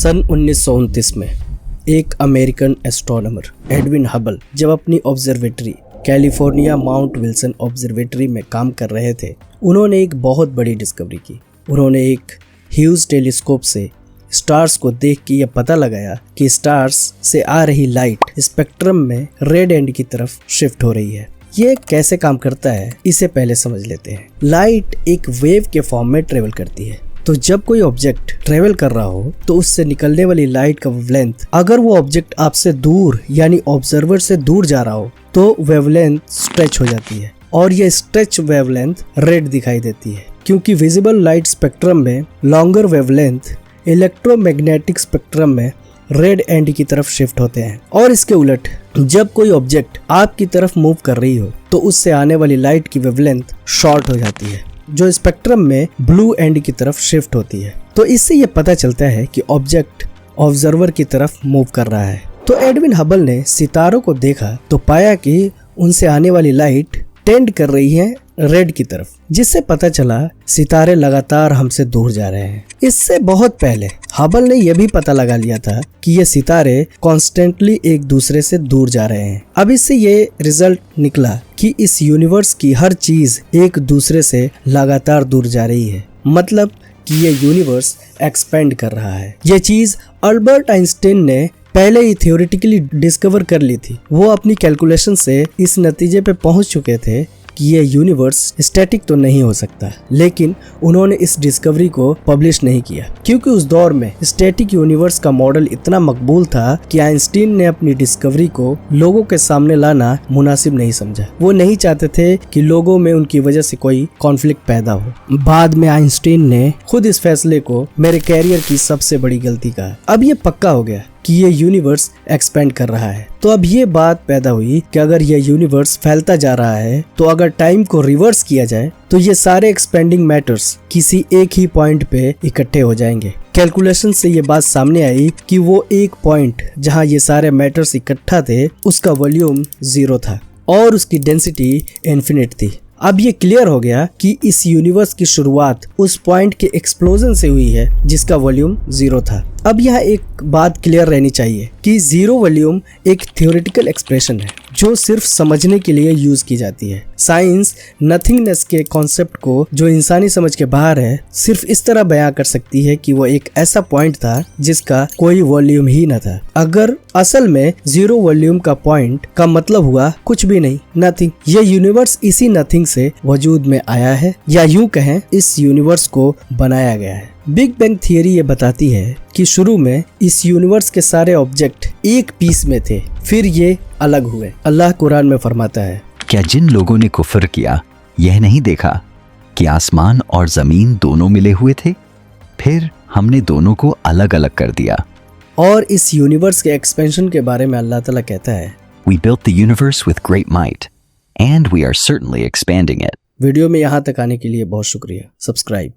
सन 1929 में एक American astronomer Edwin Hubble जब अपनी observatory California mount Wilson observatory में काम कर रहे थे, उन्होंने एक बहुत बड़ी डिस्कवरी की। उन्होंने एक ह्यूज टेलीस्कोप से स्टार्स को देख के यह पता लगाया कि स्टार्स से आ रही लाइट स्पेक्ट्रम में रेड एंड की तरफ शिफ्ट हो रही है। ये कैसे काम करता है, इसे पहले समझ लेते हैं। लाइट एक वेव के फॉर्म में ट्रेवल करती है, तो जब कोई ऑब्जेक्ट ट्रेवल कर रहा हो तो उससे निकलने वाली लाइट का वेवलेंथ, अगर वो ऑब्जेक्ट आपसे दूर यानी ऑब्जर्वर से दूर जा रहा हो तो वेवलेंथ स्ट्रेच हो जाती है और ये स्ट्रेच वेवलेंथ रेड दिखाई देती है, क्योंकि विजिबल लाइट स्पेक्ट्रम में लॉन्गर वेवलेंथ इलेक्ट्रोमैग्नेटिक स्पेक्ट्रम में रेड एंड की तरफ शिफ्ट होते हैं। और इसके उलट जब कोई ऑब्जेक्ट आपकी तरफ मूव कर रही हो तो उससे आने वाली लाइट की वेवलेंथ शॉर्ट हो जाती है, जो स्पेक्ट्रम में ब्लू एंड की तरफ शिफ्ट होती है। तो इससे ये पता चलता है कि ऑब्जेक्ट ऑब्जर्वर की तरफ मूव कर रहा है। तो एडविन हबल ने सितारों को देखा तो पाया कि उनसे आने वाली लाइट टेंड कर रही है रेड की तरफ, जिससे पता चला सितारे लगातार हमसे दूर जा रहे हैं। इससे बहुत पहले हबल ने यह भी पता लगा लिया था कि ये सितारे कॉन्स्टेंटली एक दूसरे से दूर जा रहे हैं। अब इससे ये रिजल्ट निकला कि इस यूनिवर्स की हर चीज एक दूसरे से लगातार दूर जा रही है, मतलब कि ये यूनिवर्स एक्सपेंड कर रहा है। ये चीज अल्बर्ट आइंस्टाइन ने पहले ही थ्योरेटिकली डिस्कवर कर ली थी। वो अपनी कैलकुलेशन से इस नतीजे पे पहुंच चुके थे कि ये यूनिवर्स स्टैटिक तो नहीं हो सकता, लेकिन उन्होंने इस डिस्कवरी को पब्लिश नहीं किया क्योंकि उस दौर में स्टैटिक यूनिवर्स का मॉडल इतना मकबूल था कि आइंस्टीन ने अपनी डिस्कवरी को लोगों के सामने लाना मुनासिब नहीं समझा। वो नहीं चाहते थे कि लोगों में उनकी वजह से कोई कॉन्फ्लिक्ट पैदा हो। बाद में आइंस्टीन ने खुद इस फैसले को मेरे कैरियर की सबसे बड़ी गलती कहा। अब ये पक्का हो गया कि ये यूनिवर्स एक्सपेंड कर रहा है। तो अब ये बात पैदा हुई कि अगर ये यूनिवर्स फैलता जा रहा है तो अगर टाइम को रिवर्स किया जाए तो ये सारे एक्सपेंडिंग मैटर्स किसी एक ही पॉइंट पे इकट्ठे हो जाएंगे। कैलकुलेशन से ये बात सामने आई कि वो एक पॉइंट जहाँ ये सारे मैटर्स इकट्ठा थे उसका वॉल्यूम 0 था और उसकी डेंसिटी इन्फिनिट थी। अब ये क्लियर हो गया कि इस यूनिवर्स की शुरुआत उस पॉइंट के एक्सप्लोजन से हुई है जिसका वॉल्यूम 0 था। अब यहाँ एक बात क्लियर रहनी चाहिए कि 0 वॉल्यूम एक थ्योरेटिकल एक्सप्रेशन है जो सिर्फ समझने के लिए यूज की जाती है। साइंस नथिंगनेस के कॉन्सेप्ट को, जो इंसानी समझ के बाहर है, सिर्फ इस तरह बयां कर सकती है कि वो एक ऐसा पॉइंट था जिसका कोई वॉल्यूम ही न था। अगर असल में 0 वॉल्यूम का पॉइंट का मतलब हुआ कुछ भी नहीं, नथिंग। ये यूनिवर्स इसी नथिंग से वजूद में आया है, या यूं कहें इस यूनिवर्स को बनाया गया है। बिग बैंग थियरी ये बताती है कि शुरू में इस यूनिवर्स के सारे ऑब्जेक्ट एक पीस में थे, फिर ये अलग हुए। अल्लाह कुरान में फरमाता है, क्या जिन लोगों ने कुफ्र किया यह नहीं देखा कि आसमान और जमीन दोनों मिले हुए थे, फिर हमने दोनों को अलग अलग कर दिया। और इस यूनिवर्स के एक्सपेंशन के बारे में अल्लाह ताला कहता है, We built the universe with great might and we are certainly expanding it. Video में यहाँ तक आने के लिए बहुत शुक्रिया। सब्सक्राइब।